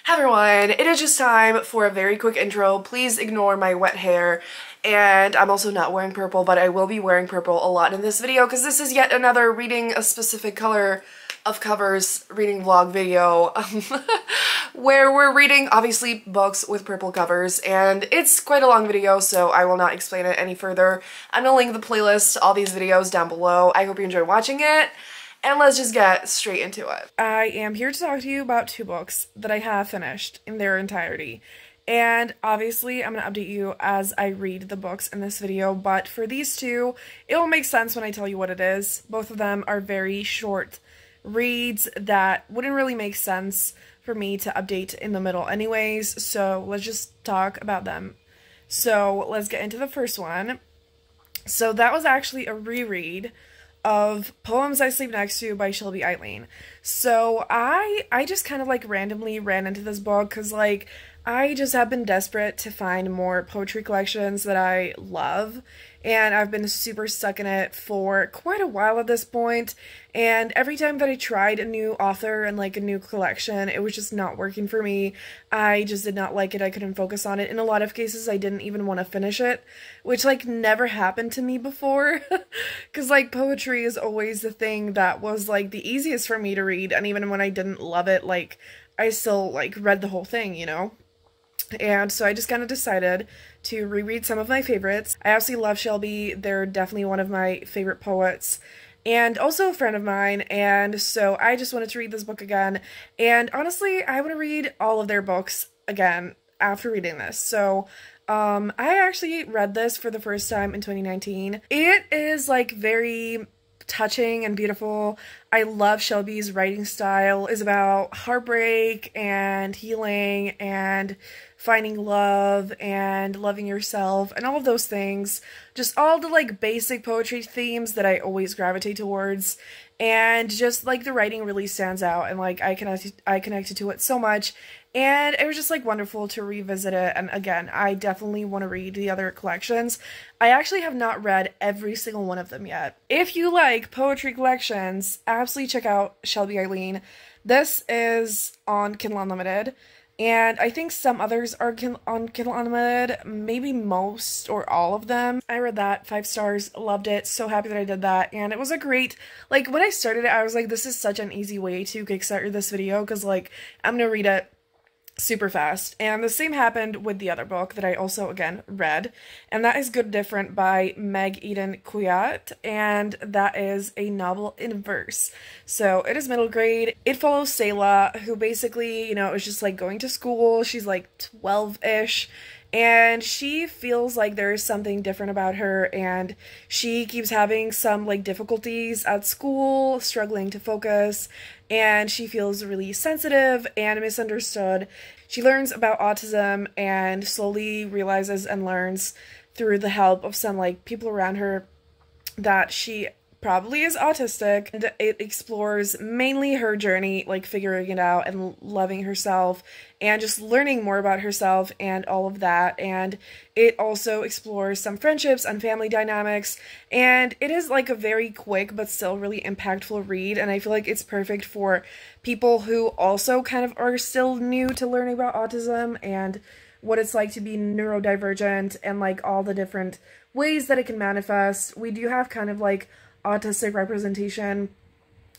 Hi everyone, it is just time for a very quick intro. Please ignore my wet hair, and I'm also not wearing purple, but I will be wearing purple a lot in this video because this is yet another reading a specific color of covers reading vlog video where we're reading obviously books with purple covers, and it's quite a long video, so I will not explain it any further. I'm gonna link the playlist to all these videos down below. I hope you enjoy watching it. And let's just get straight into it. I am here to talk to you about two books that I have finished in their entirety. And obviously I'm going to update you as I read the books in this video, but for these two, it will make sense when I tell you what it is. Both of them are very short reads that wouldn't really make sense for me to update in the middle anyways, so let's just talk about them. So let's get into the first one. So that was actually a reread of Poems I Sleep Next To by Shelby Eileen. So I just kind of like randomly ran into this book because like I just have been desperate to find more poetry collections that I love, and I've been super stuck in it for quite a while at this point, and every time that I tried a new author and like a new collection, it was just not working for me. I just did not like it. I couldn't focus on it. In a lot of cases, I didn't even want to finish it, which like never happened to me before because like poetry is always the thing that was like the easiest for me to read, and even when I didn't love it, like I still like read the whole thing, you know? And so I just kind of decided to reread some of my favorites. I absolutely love Shelby. They're definitely one of my favorite poets and also a friend of mine, and so I just wanted to read this book again, and honestly I want to read all of their books again after reading this. So I actually read this for the first time in 2019. It is like very touching and beautiful. I love Shelby's writing style. It's about heartbreak and healing and finding love and loving yourself and all of those things. Just all the like basic poetry themes that I always gravitate towards. And just like the writing really stands out, and like I connected to it so much, and it was just like wonderful to revisit it. And again, I definitely want to read the other collections. I actually have not read every single one of them yet. If you like poetry collections, absolutely check out Shelby Eileen. This is on Kindle Unlimited, and I think some others are on Kindle Unlimited, maybe most or all of them. I read that, 5 stars, loved it, so happy that I did that, and it was a great, like when I started it, I was like, this is such an easy way to kickstart this video, because like, I'm gonna read it super fast. And the same happened with the other book that I also again read, and that is Good Different by Meg Eden Kuyat, and that is a novel in verse. So it is middle grade. It follows Selah, who basically, you know, is just like going to school. She's like 12-ish, and she feels like there is something different about her, and she keeps having some like difficulties at school, struggling to focus, and she feels really sensitive and misunderstood. She learns about autism and slowly realizes and learns through the help of some like people around her that she probably is autistic, and it explores mainly her journey, like figuring it out and loving herself and just learning more about herself and all of that. And it also explores some friendships and family dynamics, and it is like a very quick but still really impactful read, and I feel like it's perfect for people who also kind of are still new to learning about autism and what it's like to be neurodivergent and like all the different ways that it can manifest. We do have kind of like autistic representation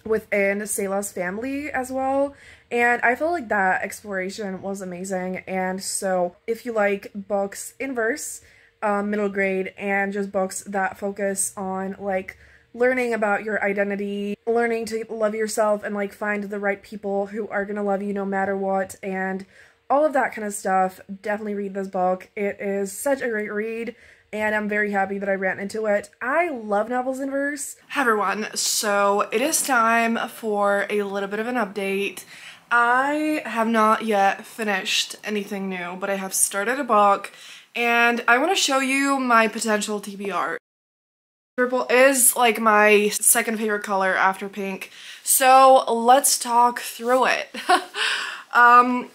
within Selah's family as well, and I felt like that exploration was amazing. And so if you like books in verse, middle grade, and just books that focus on like learning about your identity, learning to love yourself and like find the right people who are gonna love you no matter what, and all of that kind of stuff, definitely read this book. It is such a great read, and I'm very happy that I ran into it. I love novels in verse. Hi everyone, so it is time for a little bit of an update. I have not yet finished anything new, but I have started a book, and I want to show you my potential TBR. Purple is like my second favorite color after pink, so let's talk through it.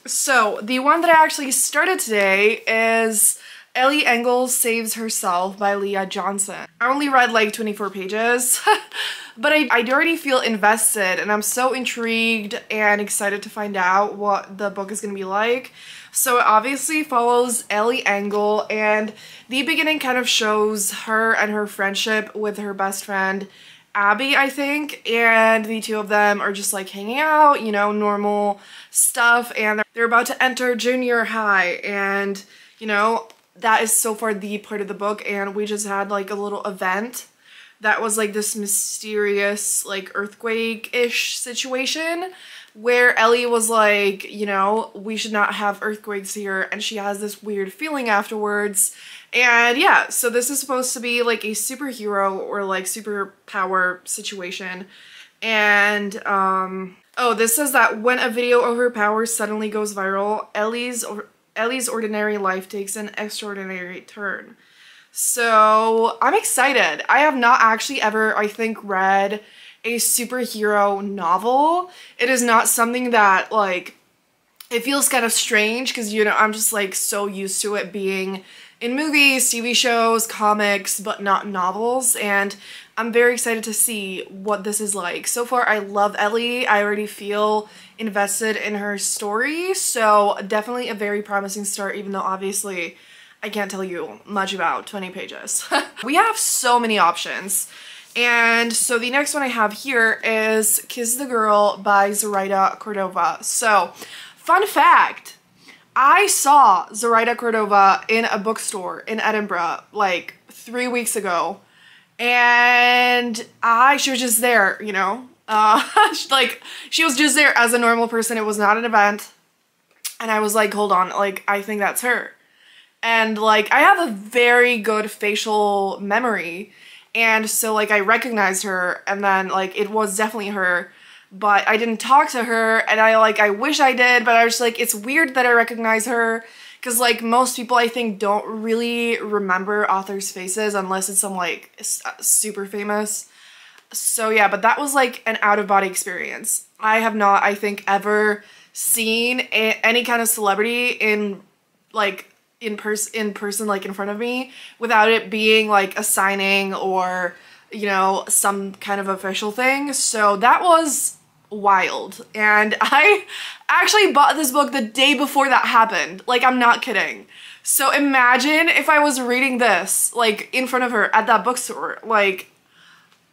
So the one that I actually started today is Ellie Engel Saves Herself by Leah Johnson. I only read like 24 pages, but I already feel invested and I'm so intrigued and excited to find out what the book is going to be like. So it obviously follows Ellie Engel, and the beginning kind of shows her and her friendship with her best friend Abby, I think, and the two of them are just like hanging out, you know, normal stuff, and they're about to enter junior high, and you know, that is so far the part of the book. And we just had like a little event that was like this mysterious like earthquake-ish situation where Ellie was like, you know, we should not have earthquakes here, and she has this weird feeling afterwards. And yeah, so this is supposed to be like a superhero or like superpower situation. And oh, this says that when a video of her powers suddenly goes viral, Ellie's ordinary life takes an extraordinary turn. So I'm excited. I have not actually ever, I think, read a superhero novel. It is not something that, like, it feels kind of strange because, you know, I'm just like so used to it being in movies, TV shows, comics, but not novels, and I'm very excited to see what this is like. So far, I love Ellie. I already feel invested in her story, so definitely a very promising start, even though obviously I can't tell you much about 20 pages. We have so many options. And so the next one I have here is Kiss the Girl by Zoraida Cordova. So, fun fact, I saw Zoraida Cordova in a bookstore in Edinburgh like 3 weeks ago, and she was just there, you know, like she was just there as a normal person. It was not an event, and I was like, hold on, like I think that's her. And like I have a very good facial memory, and so like I recognized her, and then like it was definitely her. But I didn't talk to her, and I wish I did, but I was like, it's weird that I recognize her, because like most people I think don't really remember authors' faces unless it's some like super famous. So yeah, but that was like an out-of-body experience. I have not, I think, ever seen any kind of celebrity in person like in front of me without it being like a signing or, you know, some kind of official thing. So that was wild, and I actually bought this book the day before that happened. Like, I'm not kidding. So imagine if I was reading this like in front of her at that bookstore. Like,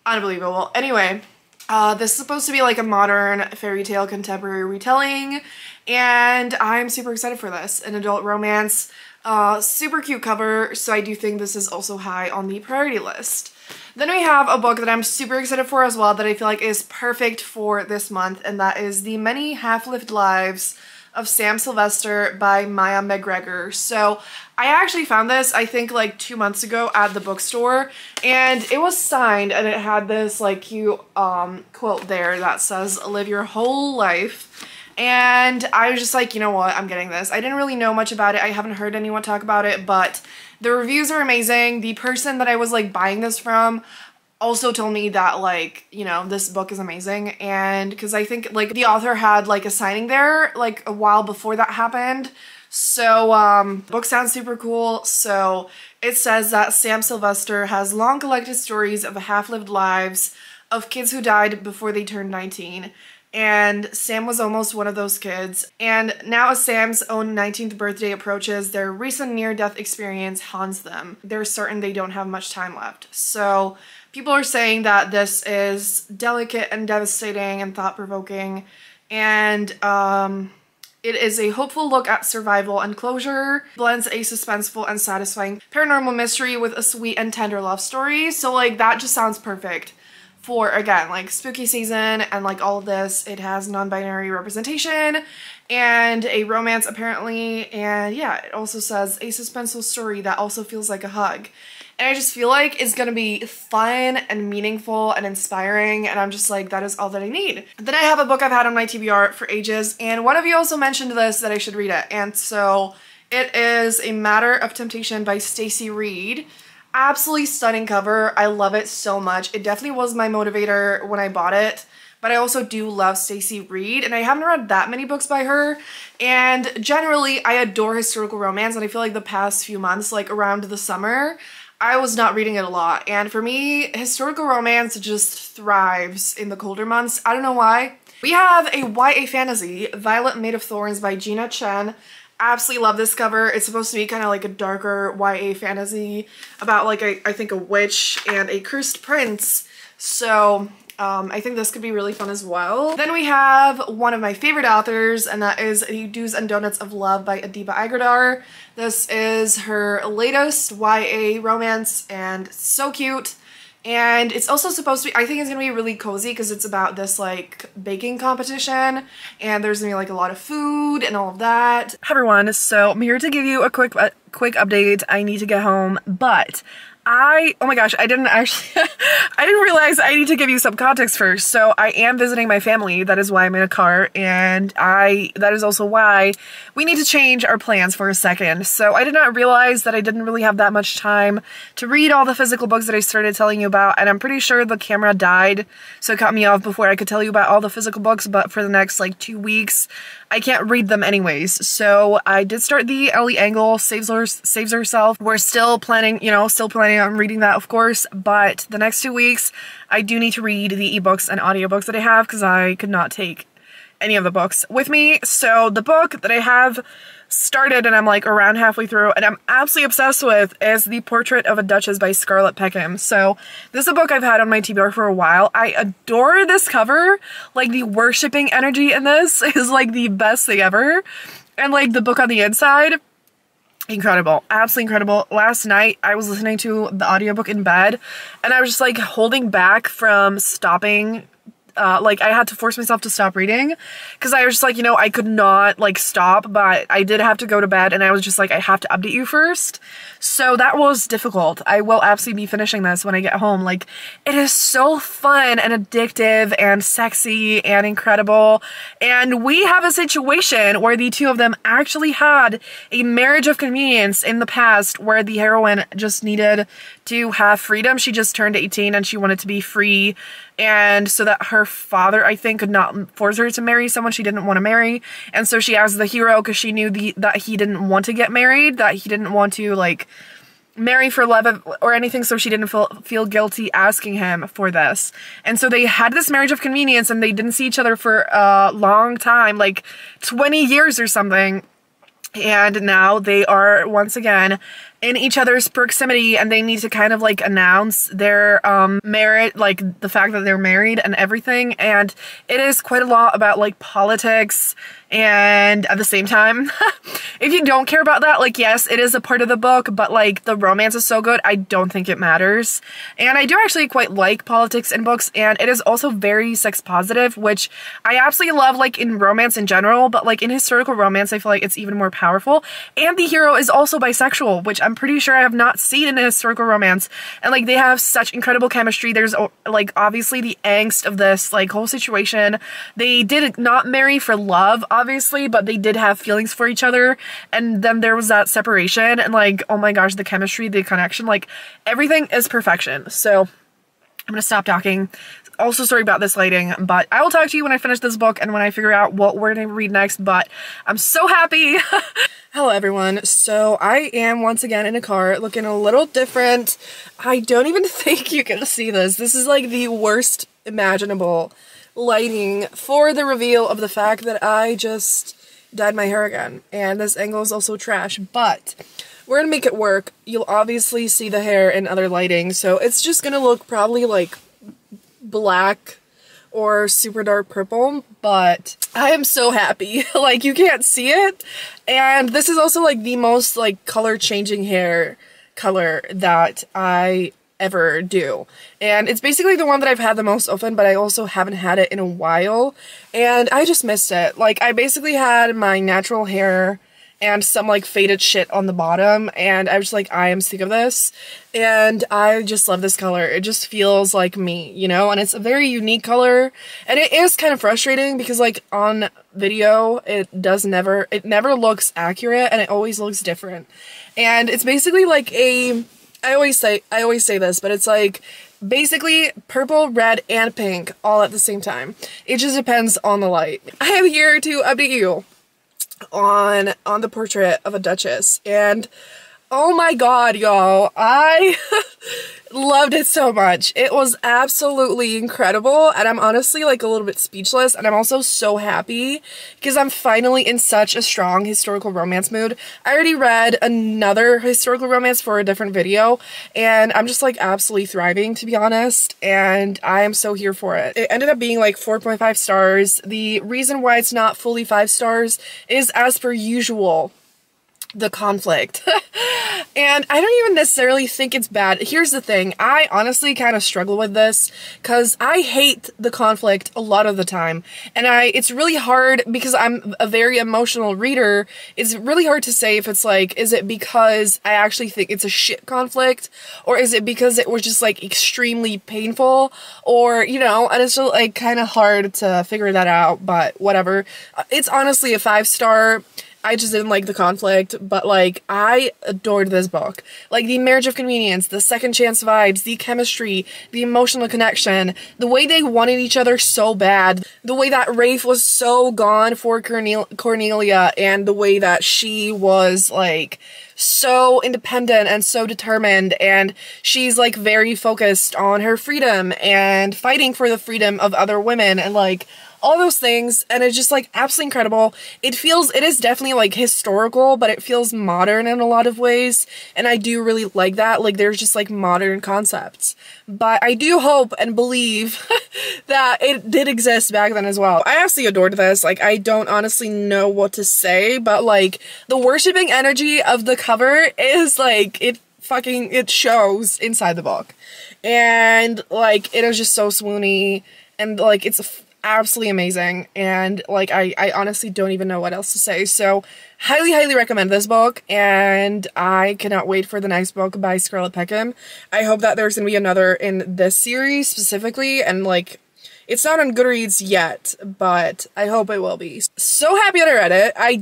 unbelievable. Anyway, this is supposed to be like a modern fairy tale contemporary retelling, and I'm super excited for this. An adult romance, super cute cover, so I do think this is also high on the priority list. Then we have a book that I'm super excited for as well that I feel like is perfect for this month, and that is The Many Half-Lived Lives of Sam Sylvester by Maya McGregor. So I actually found this, I think, like 2 months ago at the bookstore, and it was signed, and it had this like cute quote there that says, "Live your whole life." And I was just like, you know what, I'm getting this. I didn't really know much about it. I haven't heard anyone talk about it, but the reviews are amazing. The person that I was like buying this from also told me that, like, you know, this book is amazing. And because I think like the author had like a signing there like a while before that happened. So book sounds super cool. So it says that Sam Sylvester has long collected stories of half-lived lives of kids who died before they turned 19. And Sam was almost one of those kids. And now as Sam's own 19th birthday approaches, their recent near-death experience haunts them. They're certain they don't have much time left. So people are saying that this is delicate and devastating and thought-provoking. And it is a hopeful look at survival and closure, blends a suspenseful and satisfying paranormal mystery with a sweet and tender love story. So like that just sounds perfect for, again, like spooky season and like all of this. It has non-binary representation and a romance apparently, and yeah, it also says a suspenseful story that also feels like a hug. And I just feel like it's gonna be fun and meaningful and inspiring, and I'm just like, that is all that I need. Then I have a book I've had on my TBR for ages, and one of you also mentioned this that I should read it, and so it is A Matter of Temptation by Stacey Reed. Absolutely stunning cover. I love it so much. It definitely was my motivator when I bought it, but I also do love Stacey Reid, and I haven't read that many books by her. And generally, I adore historical romance, and I feel like the past few months, like around the summer, I was not reading it a lot. And for me, historical romance just thrives in the colder months. I don't know why. We have a YA fantasy, Violet Made of Thorns by Gina Chen. Absolutely love this cover. It's supposed to be kind of like a darker YA fantasy about like I think a witch and a cursed prince. So I think this could be really fun as well. Then we have one of my favorite authors, and that is The Do's and Donuts of Love by Adiba Agredar. This is her latest YA romance, and so cute. And it's also supposed to be, I think it's gonna be really cozy because it's about this like baking competition, and there's gonna be like a lot of food and all of that. Hi everyone, so I'm here to give you a quick update. I need to get home, but oh my gosh, I didn't realize I need to give you some context first. So I am visiting my family. That is why I'm in a car, and that is also why we need to change our plans for a second. So I did not realize that I didn't really have that much time to read all the physical books that I started telling you about, and I'm pretty sure the camera died, so it cut me off before I could tell you about all the physical books, but for the next like 2 weeks, I can't read them anyways. So I did start the Ellie Engel Saves Herself. We're still planning, on reading that, of course, but the next 2 weeks, I do need to read the ebooks and audiobooks that I have because I could not take any of the books with me. So the book that I have started and I'm like around halfway through and I'm absolutely obsessed with is The Portrait of a Duchess by Scarlett Peckham. So this is a book I've had on my TBR for a while. I adore this cover. Like the worshipping energy in this is like the best thing ever. And like the book on the inside, incredible, absolutely incredible. Last night I was listening to the audiobook in bed and I was just like holding back from stopping. Like I had to force myself to stop reading because I was just like, I could not like stop, but I did have to go to bed and I was just like, I have to update you first. So that was difficult. I will absolutely be finishing this when I get home. Like it is so fun and addictive and sexy and incredible. And we have a situation where the two of them actually had a marriage of convenience in the past where the heroine just needed to have freedom. She just turned 18 and she wanted to be free, and so that her father, I think, could not force her to marry someone she didn't want to marry. And so she asked the hero because she knew that he didn't want to get married, that he didn't want to like marry for love or anything, so she didn't feel guilty asking him for this. And so they had this marriage of convenience and they didn't see each other for a long time, like 20 years or something. And now they are once again in each other's proximity and they need to kind of like announce their marriage, like the fact that they're married and everything. And it is quite a lot about like politics, and at the same time, if you don't care about that, like yes, it is a part of the book, but like the romance is so good, I don't think it matters. And I do actually quite like politics in books, and it is also very sex positive, which I absolutely love like in romance in general, but like in historical romance, I feel like it's even more powerful. And the hero is also bisexual, which I'm pretty sure I have not seen in a historical romance. And like they have such incredible chemistry. There's like obviously the angst of this like whole situation. They did not marry for love, obviously, but they did have feelings for each other, and then there was that separation, and like, oh my gosh, the chemistry, the connection, like everything is perfection. So I'm gonna stop talking. Also sorry about this lighting, but I will talk to you when I finish this book and when I figure out what we're gonna read next, but I'm so happy. Hello everyone, so I am once again in a car looking a little different. I don't even think you can see this. This is like the worst imaginable lighting for the reveal of the fact that I just dyed my hair again, and this angle is also trash, but we're gonna make it work. You'll obviously see the hair in other lighting, so it's just gonna look probably like black or super dark purple, but I am so happy. Like you can't see it, and this is also like the most like color changing hair color that I ever do, and it's basically the one that I've had the most often, but I also haven't had it in a while and I just missed it. Like I basically had my natural hair and some like faded shit on the bottom, and I was just like, I am sick of this, and I just love this color. It just feels like me, and it's a very unique color, and it is kind of frustrating because like on video it never looks accurate, and it always looks different. And it's basically like I always say this, but it's like basically purple, red, and pink all at the same time. It just depends on the light. I am here to update you on the portrait of a duchess, and oh my god, y'all, I loved it so much. It was absolutely incredible, and I'm honestly like a little bit speechless, and I'm also so happy because I'm finally in such a strong historical romance mood. I already read another historical romance for a different video, and I'm just like absolutely thriving, to be honest, and I am so here for it. It ended up being like 4.5 stars. The reason why it's not fully 5 stars is, as per usual, the conflict. And I don't even necessarily think it's bad. Here's the thing, I honestly kind of struggle with this because I hate the conflict a lot of the time, and it's really hard because I'm a very emotional reader. It's really hard to say if it's like, is it because I actually think it's a shit conflict, or is it because it was just like extremely painful, or you know, and it's just like kind of hard to figure that out, but whatever. It's honestly a 5-star. I just didn't like the conflict, but like I adored this book. Like the marriage of convenience, the second chance vibes, the chemistry, the emotional connection, the way they wanted each other so bad, the way that Rafe was so gone for Cornelia, and the way that she was like so independent and so determined, and she's like very focused on her freedom and fighting for the freedom of other women, and like all those things, and it's just like absolutely incredible. It is definitely like historical, but it feels modern in a lot of ways, and I do really like that. Like there's just like modern concepts, but I do hope and believe that it did exist back then as well. I absolutely adored this. Like I don't honestly know what to say, but like the worshipping energy of the cover is like, it shows inside the book, and like it is just so swoony, and like it's absolutely amazing, and like I honestly don't even know what else to say. So highly recommend this book, and I cannot wait for the next book by Scarlett Peckham. I hope that there's gonna be another in this series specifically, and like it's not on Goodreads yet, but I hope it will be. So happy that I read it. I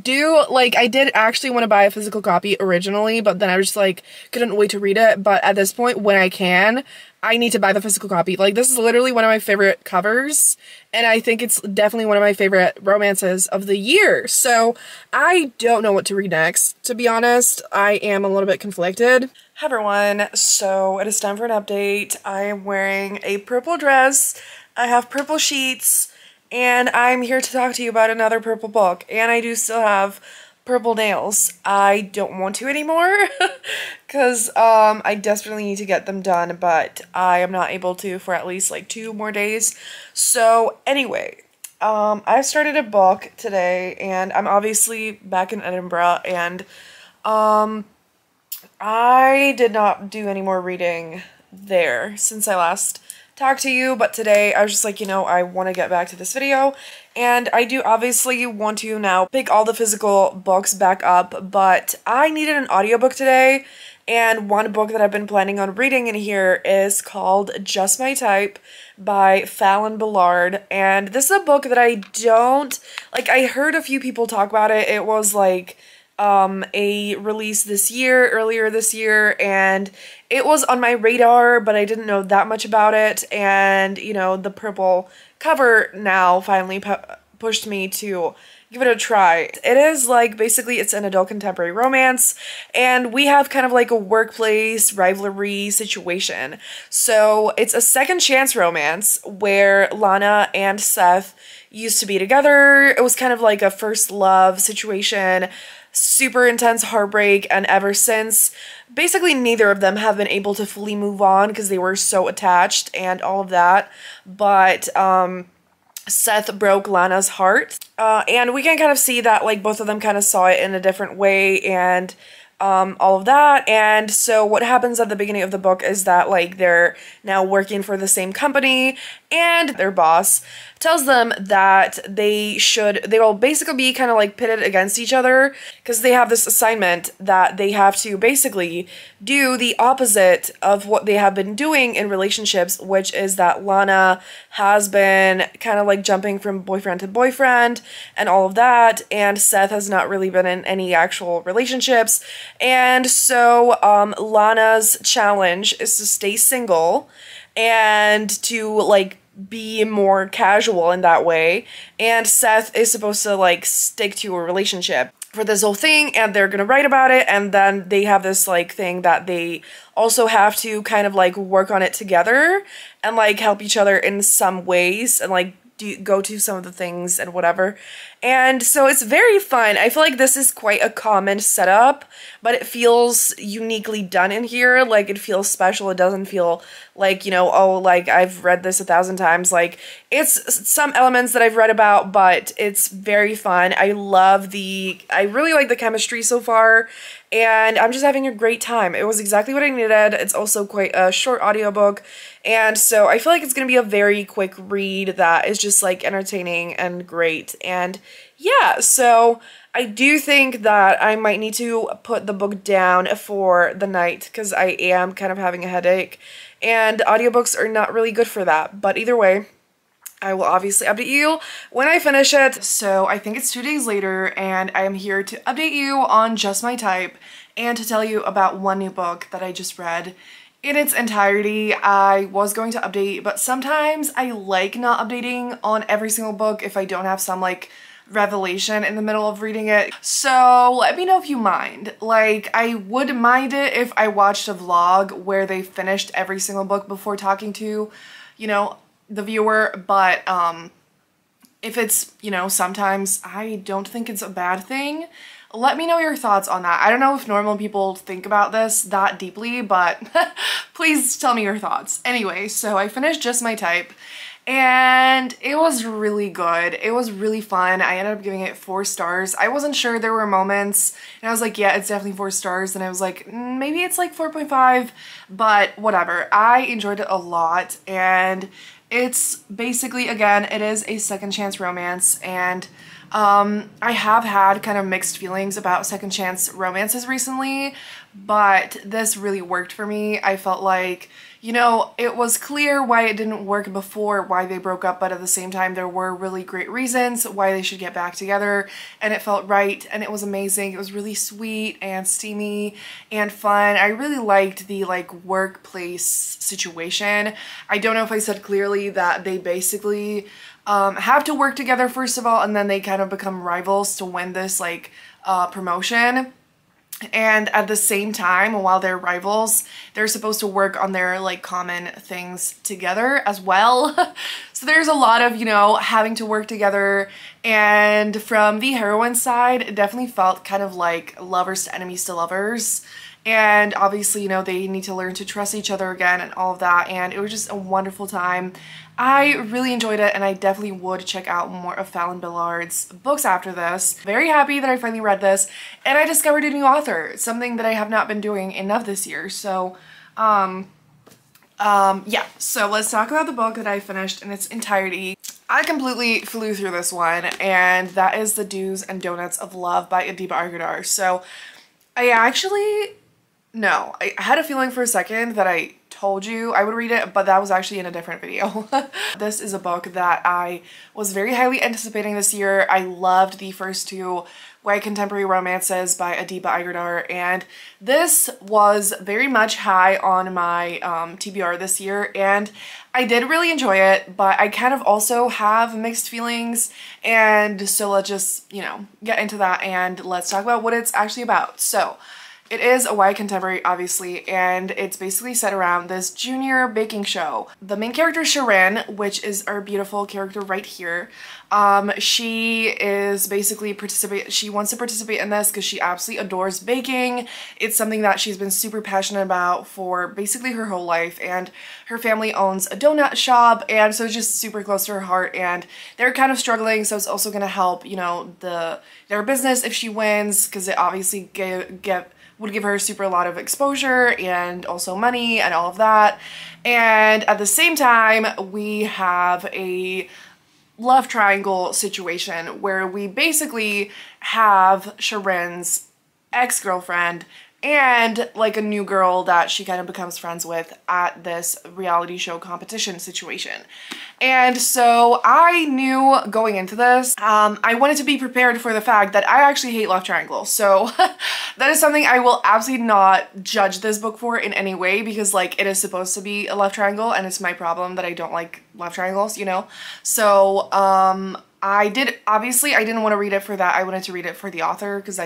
did actually want to buy a physical copy originally, but then I was just like, couldn't wait to read it. But at this point, when I can, I need to buy the physical copy. Like this is literally one of my favorite covers, and I think it's definitely one of my favorite romances of the year. So I don't know what to read next. To be honest, I am a little bit conflicted. Hi everyone, so it is time for an update. I am wearing a purple dress, I have purple sheets, and I'm here to talk to you about another purple book, and I do still have purple nails. I don't want to anymore because I desperately need to get them done, but I am not able to for at least like 2 more days. So anyway, I started a book today, and I'm obviously back in Edinburgh, and I did not do any more reading there since I last talked to you, but today I was just like, you know, I want to get back to this video, and I do obviously want to now pick all the physical books back up, but I needed an audiobook today, and one book that I've been planning on reading in here is called Just My Type by Fallon Ballard, and this is a book that I don't, like, I heard a few people talk about it. It was like a release earlier this year, and it was on my radar, but I didn't know that much about it, and you know, the purple cover now finally pushed me to give it a try. It is like, basically it's an adult contemporary romance, and we have kind of like a workplace rivalry situation. So it's a second chance romance where Lana and Seth used to be together. It was kind of like a first love situation, super intense heartbreak, and ever since, basically neither of them have been able to fully move on because they were so attached and all of that, but Seth broke Lana's heart, and we can kind of see that like both of them kind of saw it in a different way, and all of that. And so what happens at the beginning of the book is that like they're now working for the same company, and their boss tells them that they will basically be kind of like pitted against each other because they have this assignment that they have to basically do the opposite of what they have been doing in relationships, which is that Lana has been kind of like jumping from boyfriend to boyfriend and all of that, and Seth has not really been in any actual relationships. And so Lana's challenge is to stay single, and to like be more casual in that way. And Seth is supposed to like stick to a relationship for this whole thing, and they're gonna write about it, and then they have this like thing that they also have to kind of like work on it together and like help each other in some ways and like go to some of the things and whatever. And so it's very fun. I feel like this is quite a common setup, but it feels uniquely done in here. Like, it feels special. It doesn't feel like, you know, oh, like I've read this 1,000 times. Like, it's some elements that I've read about, but it's very fun. I really like the chemistry so far, and I'm just having a great time. It was exactly what I needed. It's also quite a short audiobook, and so I feel like it's gonna be a very quick read that is just like entertaining and great. And yeah, so I do think that I might need to put the book down for the night because I am kind of having a headache, and audiobooks are not really good for that. But either way, I will obviously update you when I finish it. So I think it's 2 days later, and I am here to update you on Just My Type and to tell you about one new book that I just read in its entirety. I was going to update, but sometimes I like not updating on every single book if I don't have some like revelation in the middle of reading it. So let me know if you mind. Like, I would mind it if I watched a vlog where they finished every single book before talking to, you know, the viewer, but if it's, you know, sometimes I don't think it's a bad thing. Let me know your thoughts on that. I don't know if normal people think about this that deeply, but please tell me your thoughts. Anyway, so I finished Just My Type, and it was really good. It was really fun. I ended up giving it 4 stars. I wasn't sure. There were moments, and I was like, yeah, it's definitely 4 stars. And I was like, maybe it's like 4.5, but whatever. I enjoyed it a lot, and it's basically, again, it is a second chance romance, and I have had kind of mixed feelings about second chance romances recently, but this really worked for me. I felt like, you know, it was clear why it didn't work before, why they broke up, but at the same time there were really great reasons why they should get back together, and it felt right, and it was amazing. It was really sweet and steamy and fun. I really liked the like workplace situation. I don't know if I said clearly that they basically have to work together first of all, and then they kind of become rivals to win this like promotion. And at the same time, while they're rivals, they're supposed to work on their like common things together as well. So there's a lot of, you know, having to work together. And from the heroine's side, it definitely felt kind of like lovers to enemies to lovers. And obviously, you know, they need to learn to trust each other again and all of that. And it was just a wonderful time. I really enjoyed it, and I definitely would check out more of Fallon Billard's books after this. Very happy that I finally read this, and I discovered a new author, something that I have not been doing enough this year. So, yeah. So let's talk about the book that I finished in its entirety. I completely flew through this one, and that is The Do's and Donuts of Love by Adiba Argadar. So I had a feeling for a second that I told you I would read it, but that was actually in a different video. This is a book that I was very highly anticipating this year. I loved the first 2 YA contemporary romances by Adiba Argadar, and this was very much high on my TBR this year, and I did really enjoy it, but I kind of also have mixed feelings, and so let's just, you know, get into that and let's talk about what it's actually about. So it is a YA contemporary, obviously, and it's basically set around this junior baking show. The main character, Sharon, which is our beautiful character right here, she is basically she wants to participate in this because she absolutely adores baking. It's something that she's been super passionate about for basically her whole life, and her family owns a donut shop, and so it's just super close to her heart, and they're kind of struggling, so it's also going to help, you know, their business if she wins, because it obviously would give her a lot of exposure and also money and all of that. And at the same time, we have a love triangle situation where we basically have Sharon's ex-girlfriend and like a new girl that she kind of becomes friends with at this reality show competition situation. And so I knew going into this, I wanted to be prepared for the fact that I actually hate love triangles. So that is something I will absolutely not judge this book for in any way, because like it is supposed to be a love triangle and it's my problem that I don't like love triangles, you know? So I didn't want to read it for that. I wanted to read it for the author because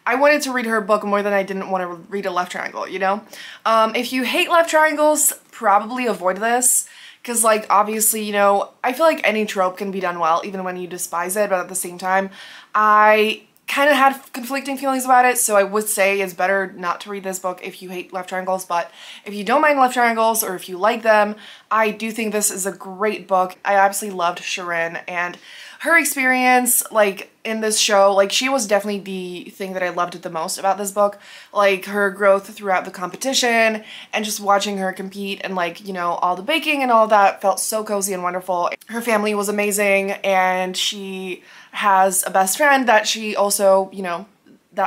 I wanted to read her book more than I didn't want to read a love triangle, you know? If you hate love triangles, probably avoid this. Because, like, obviously, you know, I feel like any trope can be done well, even when you despise it, but at the same time, I kind of had conflicting feelings about it, so I would say it's better not to read this book if you hate love triangles. But if you don't mind love triangles, or if you like them, I do think this is a great book. I absolutely loved Shirin, and her experience, like, in this show, like, she was definitely the thing that I loved the most about this book. Like, her growth throughout the competition, and just watching her compete, and, like, you know, all the baking and all that felt so cozy and wonderful. Her family was amazing, and she has a best friend that she also, you know,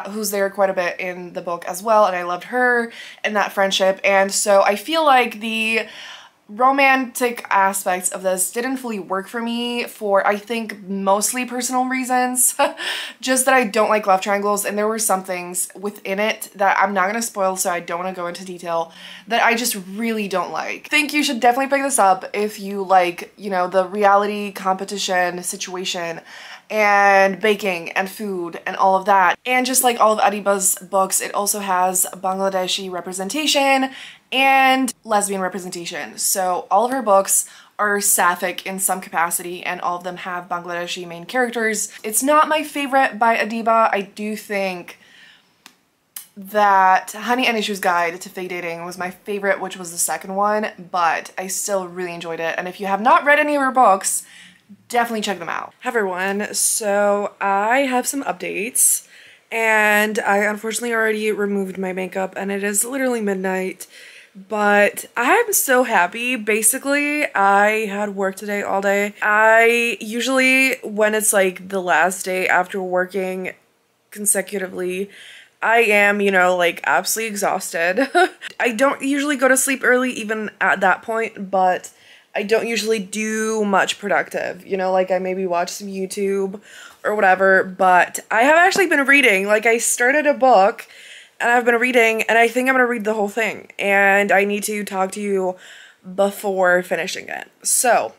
who's there quite a bit in the book as well, and I loved her and that friendship. And so I feel like the romantic aspects of this didn't fully work for me for, I think, mostly personal reasons. Just that I don't like love triangles, and there were some things within it that I'm not gonna spoil, so I don't want to go into detail, that I just really don't like. I think you should definitely pick this up if you like, you know, the reality competition situation and baking and food and all of that. And just like all of Adiba's books, it also has Bangladeshi representation and lesbian representation. So all of her books are sapphic in some capacity, and all of them have Bangladeshi main characters. It's not my favorite by Adiba. I do think that Honey and Issue's Guide to Fake Dating was my favorite, which was the second one, but I still really enjoyed it. And if you have not read any of her books, definitely check them out. Hi everyone, so I have some updates, and I unfortunately already removed my makeup and it is literally midnight, but I'm so happy. Basically, I had work today all day. I usually, when it's like the last day after working consecutively, I am, you know, like absolutely exhausted. I don't usually go to sleep early even at that point, but I don't usually do much productive, you know, like I maybe watch some YouTube or whatever, but I have actually been reading. Like, I started a book and I've been reading, and I think I'm gonna read the whole thing, and I need to talk to you before finishing it. So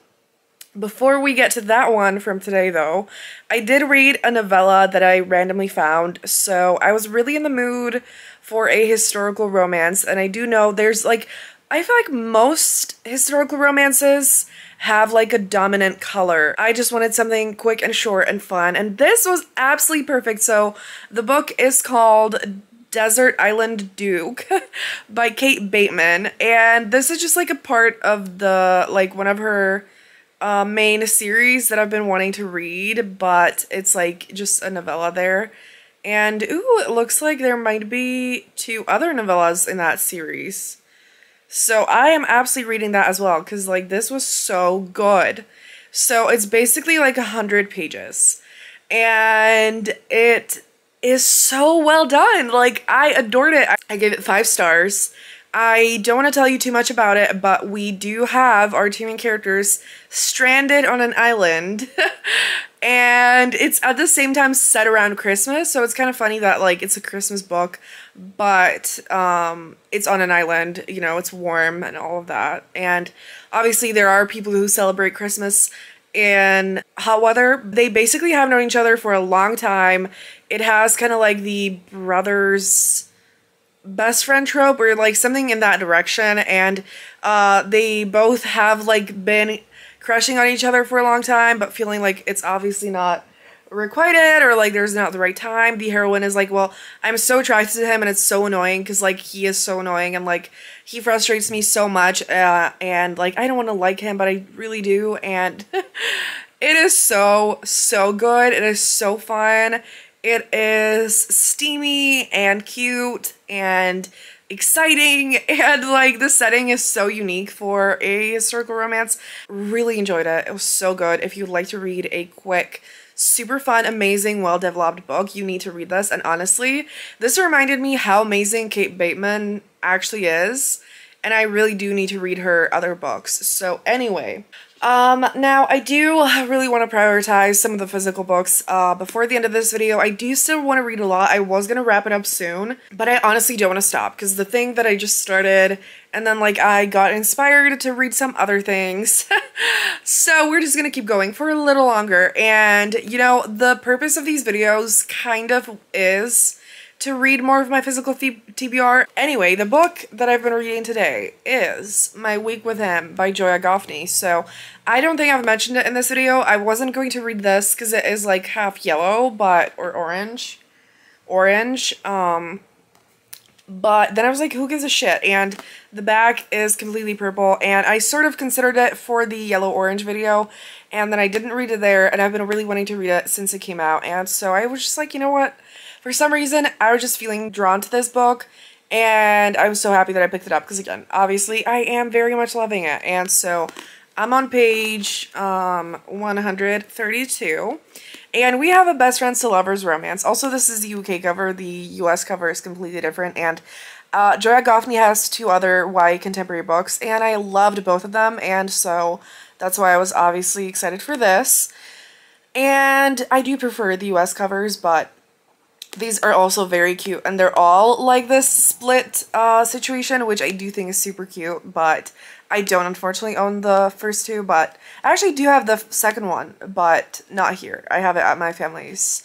before we get to that one from today though, I did read a novella that I randomly found. So I was really in the mood for a historical romance, and I do know there's like, I feel like most historical romances have like a dominant color. I just wanted something quick and short and fun, and this was absolutely perfect. So the book is called Desert Island Duke by Kate Bateman, and this is just like a part of the, like, one of her main series that I've been wanting to read, but it's like just a novella there. And ooh, it looks like there might be 2 other novellas in that series. So I am absolutely reading that as well, because like this was so good. So it's basically like 100 pages, and it is so well done. Like, I adored it. I gave it 5 stars. I don't want to tell you too much about it, but we do have our 2 main characters stranded on an island. And it's at the same time set around Christmas, so it's kind of funny that like it's a Christmas book, but it's on an island, you know, it's warm and all of that. And obviously there are people who celebrate Christmas in hot weather. They basically have known each other for a long time. It has kind of like the brothers best friend trope, or like something in that direction, and they both have like been crushing on each other for a long time, but feeling like it's obviously not requited, or like there's not the right time. The heroine is like, well, I'm so attracted to him, and it's so annoying because like he is so annoying, and like he frustrates me so much, and like I don't want to like him, but I really do. And it is so good. It is so fun. It is steamy and cute and exciting, and like the setting is so unique for a historical romance. Really enjoyed it. It was so good. If you'd like to read a quick Super fun, amazing, well-developed book. You need to read this, and honestly, this reminded me how amazing Kate Bateman actually is, and I really do need to read her other books. So anyway, now I do really want to prioritize some of the physical books before the end of this video. I do still want to read a lot. I was gonna wrap it up soon, but I honestly don't want to stop because the thing that I just started, and then like I got inspired to read some other things. So we're just gonna keep going for a little longer. And you know, the purpose of these videos kind of is to read more of my physical TBR. Anyway, the book that I've been reading today is My Week with Him by Joya Goffney. So I don't think I've mentioned it in this video. I wasn't going to read this because it is like half yellow, but, or orange. But then I was like, who gives a shit? And the back is completely purple, and I sort of considered it for the yellow-orange video, and then I didn't read it there, and I've been really wanting to read it since it came out, and so I was just like, you know what? For some reason, I was just feeling drawn to this book, and I was so happy that I picked it up, because again, obviously, I am very much loving it, and so I'm on page 132, and we have a best friends to lovers romance. Also, this is the UK cover. The US cover is completely different, and Joya Goffney has 2 other YA contemporary books, and I loved both of them, and so that's why I was obviously excited for this. And I do prefer the US covers, but these are also very cute, and they're all like this split situation, which I do think is super cute, but I don't unfortunately own the first 2, but I actually do have the second one, but not here. I have it at my family's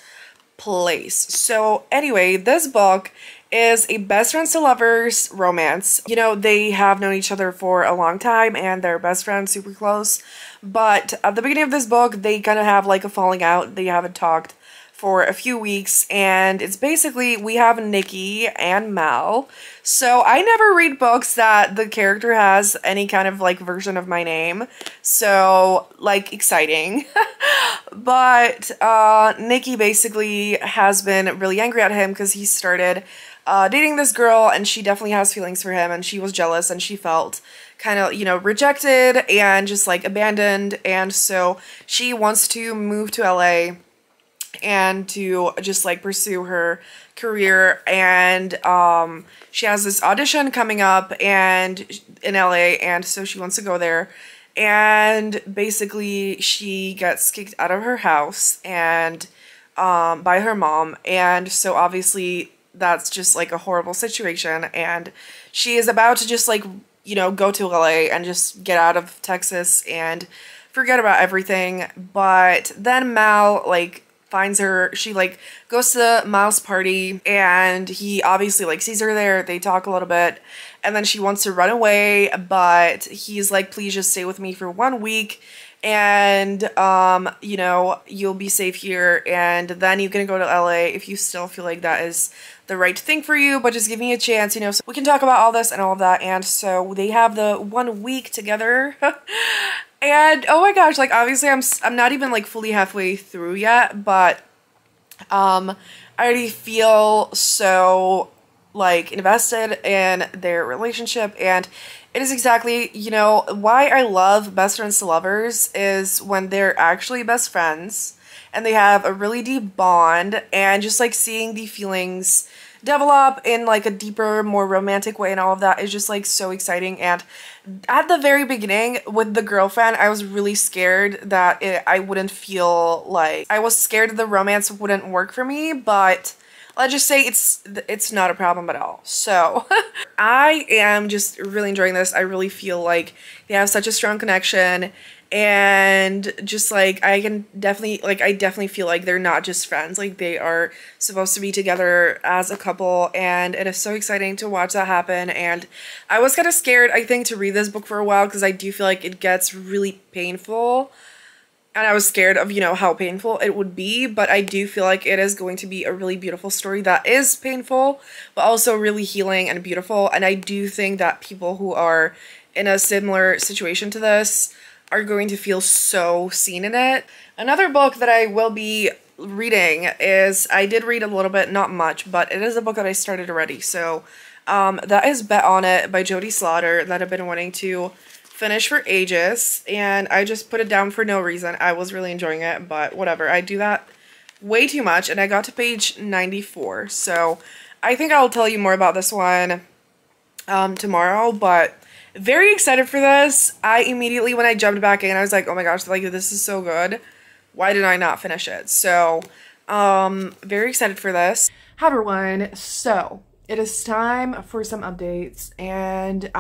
place. So anyway, this book is a best friends to lovers romance. You know, they have known each other for a long time, and they're best friends, super close, but at the beginning of this book, they kind of have like a falling out. They haven't talked for a few weeks, and it's basically we have Nikki and Mal. So I never read books that the character has any kind of like version of my name, so like exciting. But Nikki basically has been really angry at him because he started dating this girl, and she definitely has feelings for him, and she was jealous, and she felt kind of, you know, rejected and just like abandoned, and so she wants to move to LA and to just like pursue her career, and she has this audition coming up and in LA, and so she wants to go there, and basically she gets kicked out of her house and by her mom, and so obviously that's just like a horrible situation, and she is about to just like, you know, go to LA and just get out of Texas and forget about everything. But then Mal like finds her. She like goes to Mal's party, and he obviously like sees her there. They talk a little bit, and then she wants to run away, but he's like, please just stay with me for 1 week, and you know, you'll be safe here, and then you can go to LA if you still feel like that is the right thing for you, but just give me a chance, you know, so we can talk about all this and all of that. And so they have the 1 week together. And oh my gosh, like obviously I'm not even like fully halfway through yet, but I already feel so like invested in their relationship, and it is exactly, you know, why I love best friends to lovers is when they're actually best friends and they have a really deep bond, and just like seeing the feelings develop in like a deeper, more romantic way and all of that is just like so exciting. And at the very beginning with the girlfriend, I was really scared that I wouldn't feel like, I was scared the romance wouldn't work for me, but let's just say it's not a problem at all. So I am just really enjoying this. I really feel like they have such a strong connection, and just like I definitely feel like they're not just friends, like they are supposed to be together as a couple, and it is so exciting to watch that happen. And I was kind of scared, I think, to read this book for a while because I do feel like it gets really painful, and I was scared of, you know, how painful it would be, but I do feel like it is going to be a really beautiful story that is painful, but also really healing and beautiful. And I do think that people who are in a similar situation to this are going to feel so seen in it. Another book that I will be reading is, I did read a little bit, not much, but it is a book that I started already. So that is Bet On It by Jodie Slaughter that I've been wanting to finished for ages, and I just put it down for no reason. I was really enjoying it, but whatever. I do that way too much, and I got to page 94, so I think I'll tell you more about this one tomorrow, but very excited for this. I immediately, when I jumped back in, I was like, oh my gosh, like, this is so good. Why did I not finish it? So, very excited for this. Hi everyone, so it is time for some updates, and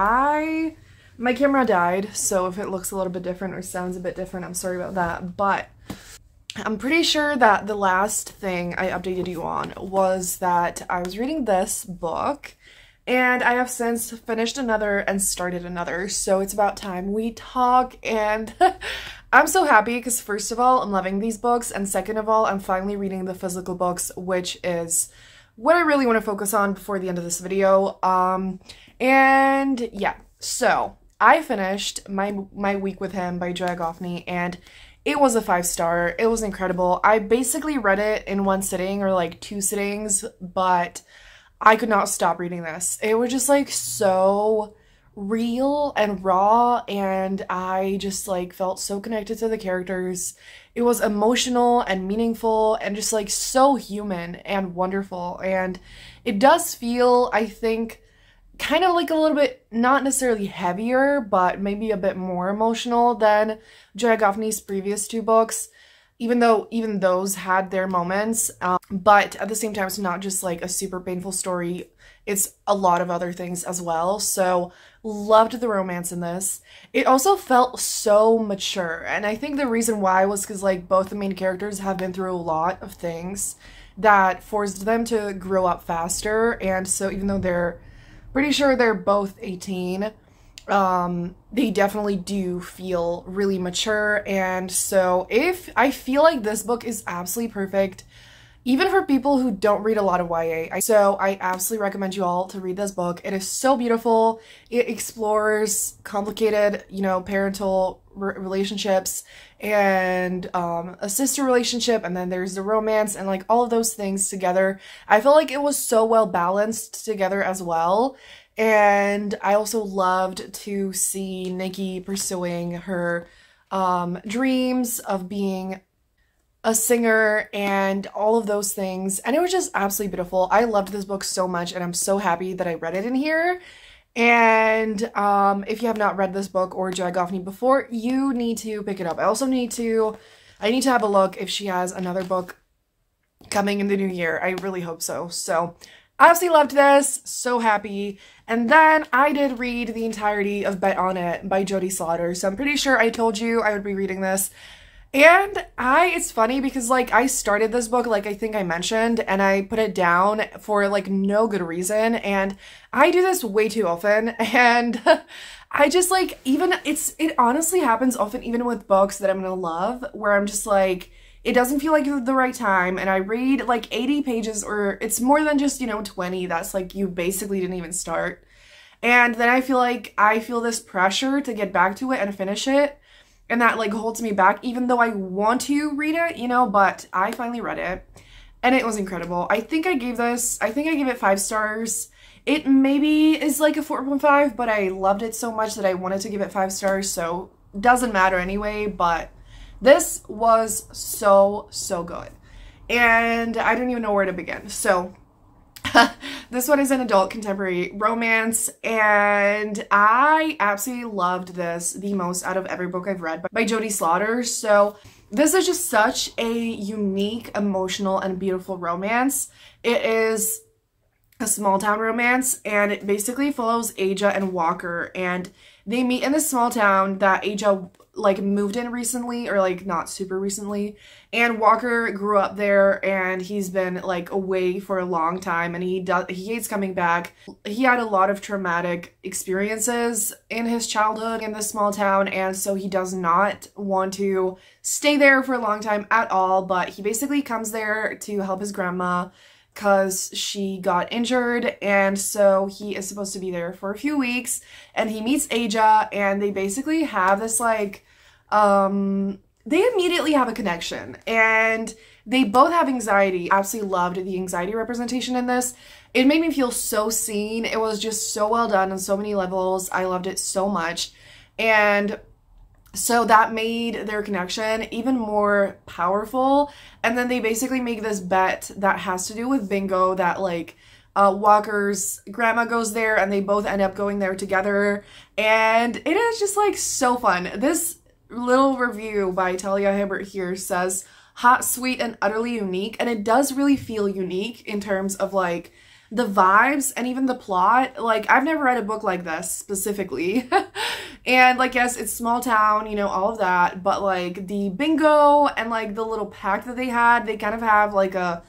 my camera died, so if it looks a little bit different or sounds a bit different, I'm sorry about that, but I'm pretty sure that the last thing I updated you on was that I was reading this book, and I have since finished another and started another, so it's about time we talk, and I'm so happy because first of all, I'm loving these books, and second of all, I'm finally reading the physical books, which is what I really want to focus on before the end of this video. And yeah, so I finished my Week with Him by Joy Goffney, and it was a 5-star. It was incredible. I basically read it in one sitting or like 2 sittings, but I could not stop reading this. It was just like so real and raw, and I just like felt so connected to the characters. It was emotional and meaningful and just like so human and wonderful, and it does feel, I think, kind of like a little bit, not necessarily heavier, but maybe a bit more emotional than Joy Goffney's previous 2 books, even though even those had their moments, but at the same time, it's not just like a super painful story. It's a lot of other things as well, so loved the romance in this. It also felt so mature, and I think the reason why was because like both the main characters have been through a lot of things that forced them to grow up faster, and so even though they're pretty sure they're both 18, they definitely do feel really mature, and so I feel like this book is absolutely perfect even for people who don't read a lot of YA. So I absolutely recommend you all to read this book. It is so beautiful. It explores complicated, you know, parental relationships and a sister relationship, and then there's the romance and like all of those things together. I feel like it was so well balanced together as well. And I also loved to see Nikki pursuing her dreams of being a singer and all of those things, and it was just absolutely beautiful. I loved this book so much, and I'm so happy that I read it in here. And if you have not read this book or Joy Goffney before, you need to pick it up. I need to have a look if she has another book coming in the new year. I really hope so. So I absolutely loved this, so happy. And then I did read the entirety of Bet On It by Jodie Slaughter, so I'm pretty sure I told you I would be reading this. And it's funny because like I started this book, like I think I mentioned, and I put it down for like no good reason, and I do this way too often, and I just like, it honestly happens often even with books that I'm gonna love, where I'm just like, it doesn't feel like the right time, and I read like 80 pages, or it's more than just, you know, 20, that's like you basically didn't even start, and then I feel this pressure to get back to it and finish it. And that like holds me back, even though I want to read it, you know, but I finally read it and it was incredible. I think I gave it 5 stars. It maybe is like a 4.5, but I loved it so much that I wanted to give it 5 stars, so doesn't matter anyway, but this was so, so good. And I don't even know where to begin. So this one is an adult contemporary romance, and I absolutely loved this the most out of every book I've read by Jodie Slaughter. So this is just such a unique, emotional, and beautiful romance. It is a small town romance, and it basically follows Aja and Walker, and they meet in this small town that Aja like moved in recently, or like not super recently, and Walker grew up there, and he's been like away for a long time, and he hates coming back. He had a lot of traumatic experiences in his childhood in this small town, and so he does not want to stay there for a long time at all, but he basically comes there to help his grandma because she got injured, and so he is supposed to be there for a few weeks, and he meets Aja, and they basically have this like, they immediately have a connection, and they both have anxiety. Absolutely loved the anxiety representation in this. It made me feel so seen. It was just so well done on so many levels. I loved it so much. And so that made their connection even more powerful. And then they basically make this bet that has to do with bingo, that like Walker's grandma goes there and they both end up going there together. And it is just like so fun. This little review by Talia Hibbert here says, hot, sweet, and utterly unique. And it does really feel unique in terms of like the vibes and even the plot. Like, I've never read a book like this specifically. And like, yes, it's small town, you know, all of that, but like the bingo and like the little pact that they had, they kind of have like a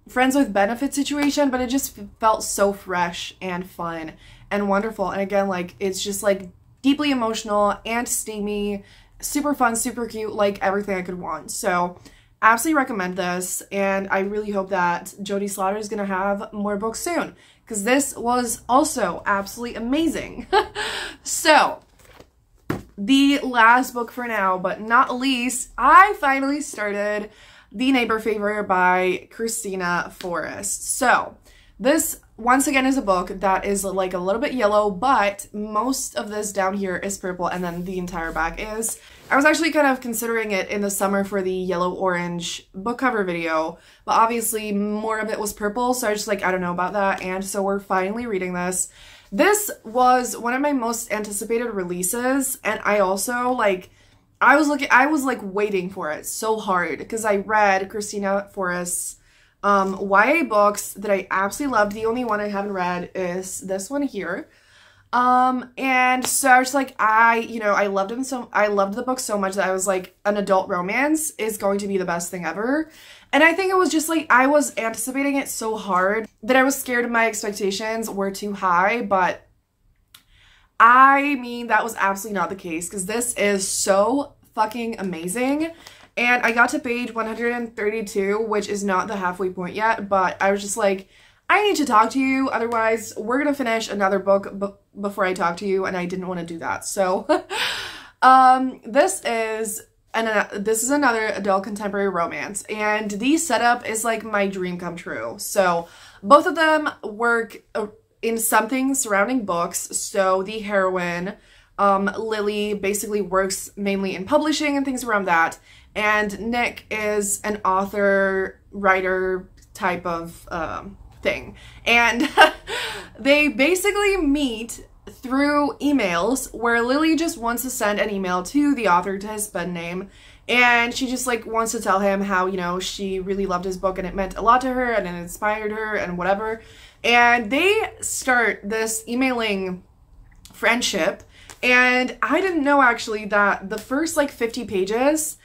friends with benefit situation, but it just felt so fresh and fun and wonderful. And again, like, it's just like deeply emotional and steamy, super fun, super cute, like everything I could want. So absolutely recommend this, and I really hope that Jodie Slaughter is gonna have more books soon, because this was also absolutely amazing. So the last book for now, but not least, I finally started The Neighbor Favor by Christina Forrest. So this, once again, is a book that is like a little bit yellow, but most of this down here is purple, and then the entire back is. I was actually kind of considering it in the summer for the yellow-orange book cover video, but obviously more of it was purple, so I was just like, I don't know about that, and so we're finally reading this. This was one of my most anticipated releases, and I also, like, I was like waiting for it so hard, because I read Christina Forrest's YA books that I absolutely loved. The only one I haven't read is this one here. And so I was like, I loved him so, I loved the book so much that I was like, an adult romance is going to be the best thing ever. And I think it was just like, I was anticipating it so hard that I was scared my expectations were too high, but I mean, that was absolutely not the case, because this is so fucking amazing. And I got to page 132, which is not the halfway point yet, but I was just like, I need to talk to you, otherwise we're gonna finish another book before I talk to you, and I didn't want to do that. So this is another adult contemporary romance, and the setup is like my dream come true. So both of them work in something surrounding books. So the heroine, Lily, basically works mainly in publishing and things around that, and Nick is an author, writer type of thing. And they basically meet through emails, where Lily just wants to send an email to the author, to his pen name, and she just like wants to tell him how, you know, she really loved his book and it meant a lot to her and it inspired her and whatever. And they start this emailing friendship, and I didn't know actually that the first like 50 pages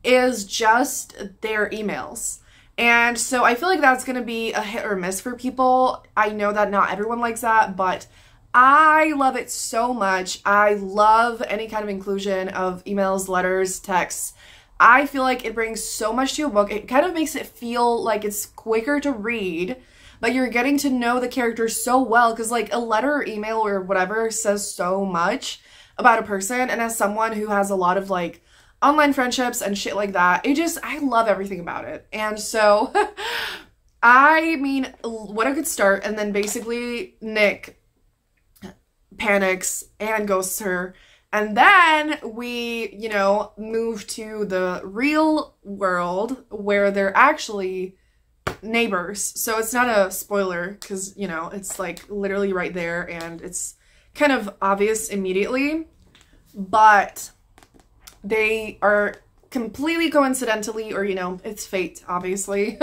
is just their emails. And so I feel like that's going to be a hit or miss for people. I know that not everyone likes that, but I love it so much. I love any kind of inclusion of emails, letters, texts. I feel like it brings so much to a book. It kind of makes it feel like it's quicker to read, but you're getting to know the characters so well, because like a letter or email or whatever says so much about a person. And as someone who has a lot of like online friendships and shit like that, I love everything about it. And so I mean, what a good start. And then basically Nick panics and ghosts her, and then we, you know, move to the real world where they're actually neighbors. So it's not a spoiler, because, you know, it's like literally right there and it's kind of obvious immediately, but they are completely coincidentally, or, you know, it's fate, obviously,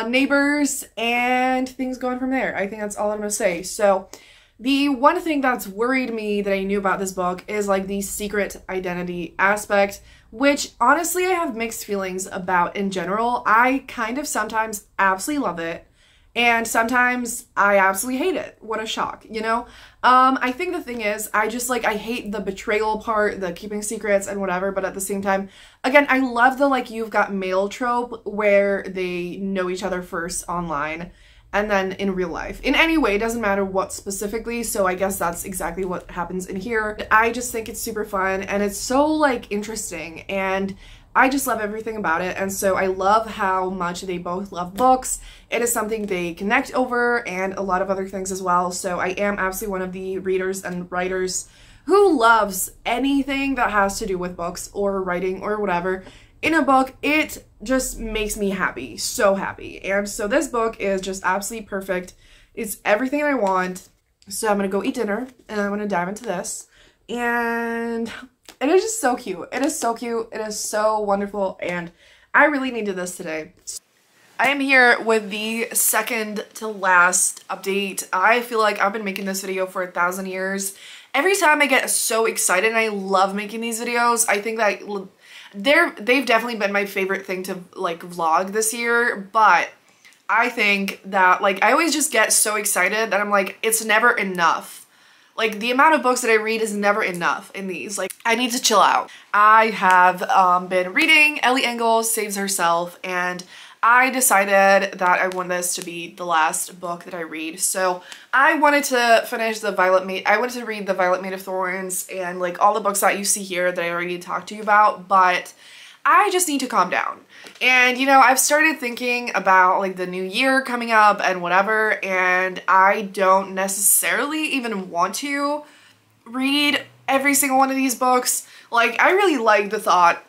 neighbors, and things going from there. I think that's all I'm gonna say. So the one thing that's worried me that I knew about this book is like the secret identity aspect, which honestly I have mixed feelings about in general. I kind of sometimes absolutely love it, and sometimes I absolutely hate it. What a shock, you know? I think the thing is, I hate the betrayal part, the keeping secrets and whatever, but at the same time, again, I love the like you've got mail trope where they know each other first online and then in real life. In any way, it doesn't matter what specifically, so I guess that's exactly what happens in here. I just think it's super fun, and it's so like interesting, and I just love everything about it. And so I love how much they both love books. It is something they connect over, and a lot of other things as well. So I am absolutely one of the readers and writers who loves anything that has to do with books or writing or whatever in a book. It just makes me happy, so happy. And so this book is just absolutely perfect. It's everything I want. So I'm gonna go eat dinner and I'm gonna dive into this. And it is just so cute. It is so cute. It is so wonderful. And I really needed this today. I am here with the second to last update. I feel like I've been making this video for 1,000 years. Every time I get so excited, and I love making these videos. I think that they've definitely been my favorite thing to like vlog this year, but I think that like I always just get so excited that I'm like, it's never enough. Like the amount of books that I read is never enough in these. Like I need to chill out. I have been reading Ellie Engel Saves Herself, and I decided that I want this to be the last book that I read. So I wanted to finish the Violet Maid. I wanted to read the Violet Maid of Thorns and like all the books that you see here that I already talked to you about, but I just need to calm down. And you know, I've started thinking about like the new year coming up and whatever, and I don't necessarily even want to read every single one of these books. Like I really like the thought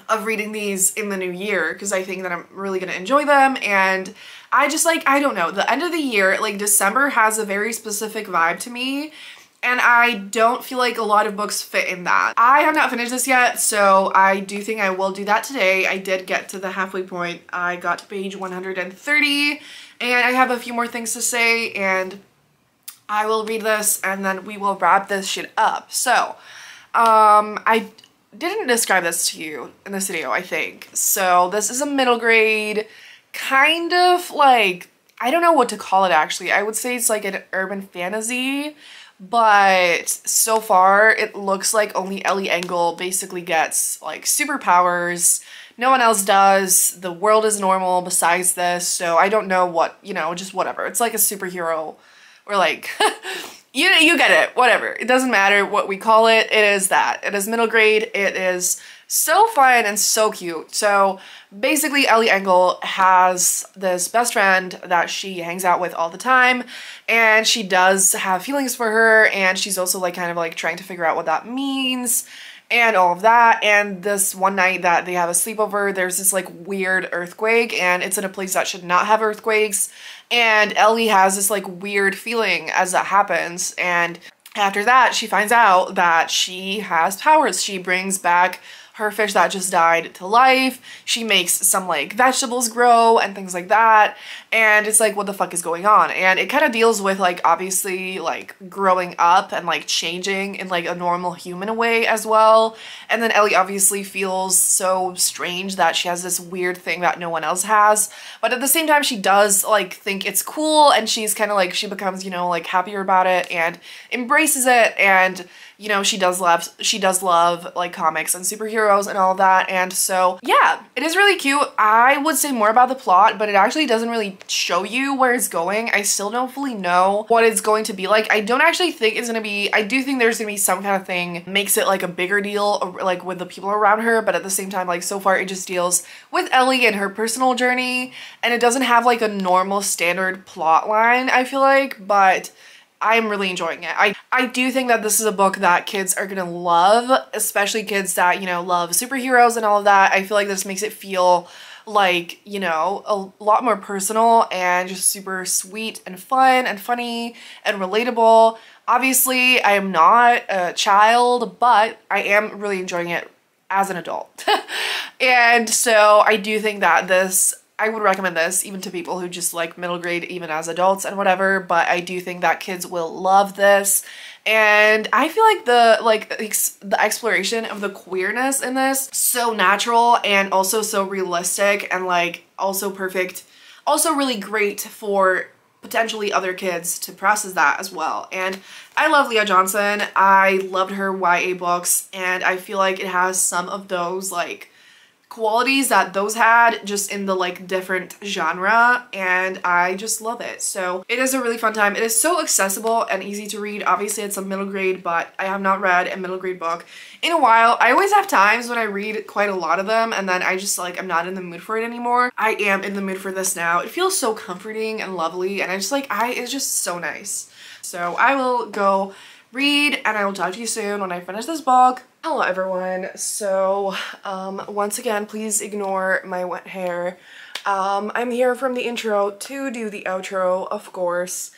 of reading these in the new year because I think that I'm really gonna enjoy them. And I just like, I don't know, the end of the year, like December has a very specific vibe to me, and I don't feel like a lot of books fit in that. I have not finished this yet, so I do think I will do that today. I did get to the halfway point. I got to page 130 and I have a few more things to say, and I will read this and then we will wrap this shit up. So I didn't describe this to you in this video, I think. So this is a middle grade, kind of like, I don't know what to call it actually. I would say it's like an urban fantasy, but so far it looks like only Ellie Engel basically gets like superpowers. No one else does. The world is normal besides this, so I don't know what, you know, just whatever. It's like a superhero or like you get it, whatever. It doesn't matter what we call it. It is that. It is middle grade. It is so fun and so cute. So basically Ellie Engel has this best friend that she hangs out with all the time, and she does have feelings for her, and she's also like kind of like trying to figure out what that means and all of that. And this one night that they have a sleepover, there's this like weird earthquake, and it's in a place that should not have earthquakes, and Ellie has this like weird feeling as that happens. And after that she finds out that she has powers. She brings back her fish that just died to life. She makes some like vegetables grow and things like that. And it's like, what the fuck is going on? And it kind of deals with like obviously like growing up and like changing in like a normal human way as well. And then Ellie obviously feels so strange that she has this weird thing that no one else has. But at the same time, she does like think it's cool, and she's kind of like, she becomes, you know, like happier about it and embraces it. And you know, she does love like comics and superheroes and all of that. And so yeah, it is really cute. I would say more about the plot, but it actually doesn't really show you where it's going. I still don't fully know what it's going to be like. I don't actually think it's gonna be, I do think there's gonna be some kind of thing makes it like a bigger deal like with the people around her, but at the same time, like so far it just deals with Ellie and her personal journey, and it doesn't have like a normal standard plot line, I feel like, but I'm really enjoying it. I do think that this is a book that kids are gonna love, especially kids that, you know, love superheroes and all of that. I feel like this makes it feel like, you know, a lot more personal and just super sweet and fun and funny and relatable. Obviously, I am not a child, but I am really enjoying it as an adult. And so I do think that I would recommend this even to people who just like middle grade, even as adults and whatever, but I do think that kids will love this. And I feel like the exploration of the queerness in this, so natural and also so realistic and like also perfect, also really great for potentially other kids to process that as well. And I love Leah Johnson. I loved her YA books, and I feel like it has some of those like qualities that those had, just in the like different genre, and I just love it. So it is a really fun time. It is so accessible and easy to read. Obviously it's a middle grade, but I have not read a middle grade book in a while. I always have times when I read quite a lot of them and then I just like, I'm not in the mood for it anymore. I am in the mood for this now. It feels so comforting and lovely, and I just like, it's just so nice. So I will go read, and I will talk to you soon when I finish this book. Hello everyone. So once again, please ignore my wet hair. I'm here from the intro to do the outro, of course,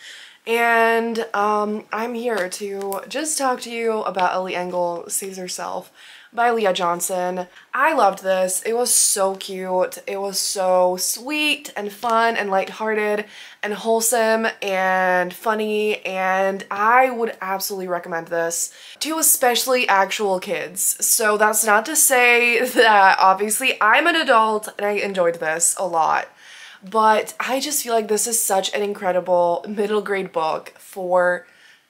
and I'm here to just talk to you about Ellie Engel Saves Herself by Leah Johnson. I loved this. It was so cute. It was so sweet and fun and lighthearted and wholesome and funny, and I would absolutely recommend this to especially actual kids. So that's not to say that obviously I'm an adult and I enjoyed this a lot, but I just feel like this is such an incredible middle grade book for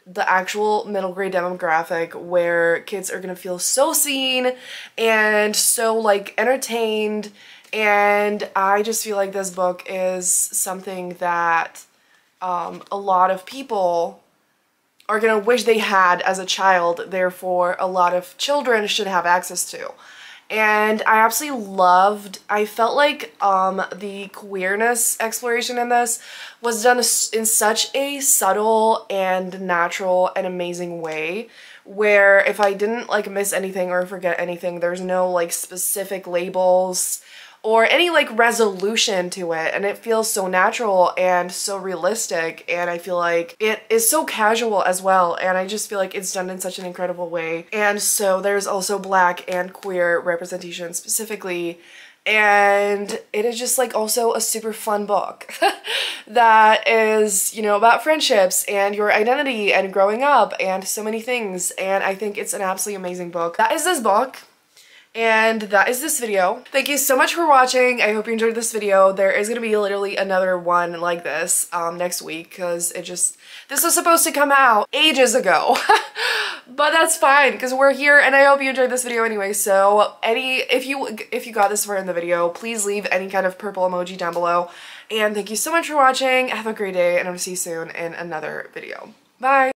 the actual middle grade demographic, where kids are gonna feel so seen and so like entertained. And I just feel like this book is something that a lot of people are gonna wish they had as a child, therefore a lot of children should have access to. And I absolutely loved, I felt like the queerness exploration in this was done in such a subtle and natural and amazing way, where if I didn't like miss anything or forget anything, there's no like specific labels or any like resolution to it, and it feels so natural and so realistic, and I feel like it is so casual as well, and I just feel like it's done in such an incredible way. And so there's also Black and queer representation specifically, and it is just like also a super fun book that is, you know, about friendships and your identity and growing up and so many things, and I think it's an absolutely amazing book. That is this book. And that is this video. Thank you so much for watching. I hope you enjoyed this video. There is gonna be literally another one like this next week, because this was supposed to come out ages ago. But that's fine, because we're here, and I hope you enjoyed this video anyway. So if you got this far in the video, please leave any kind of purple emoji down below. And thank you so much for watching. Have a great day, and I'm gonna see you soon in another video. Bye!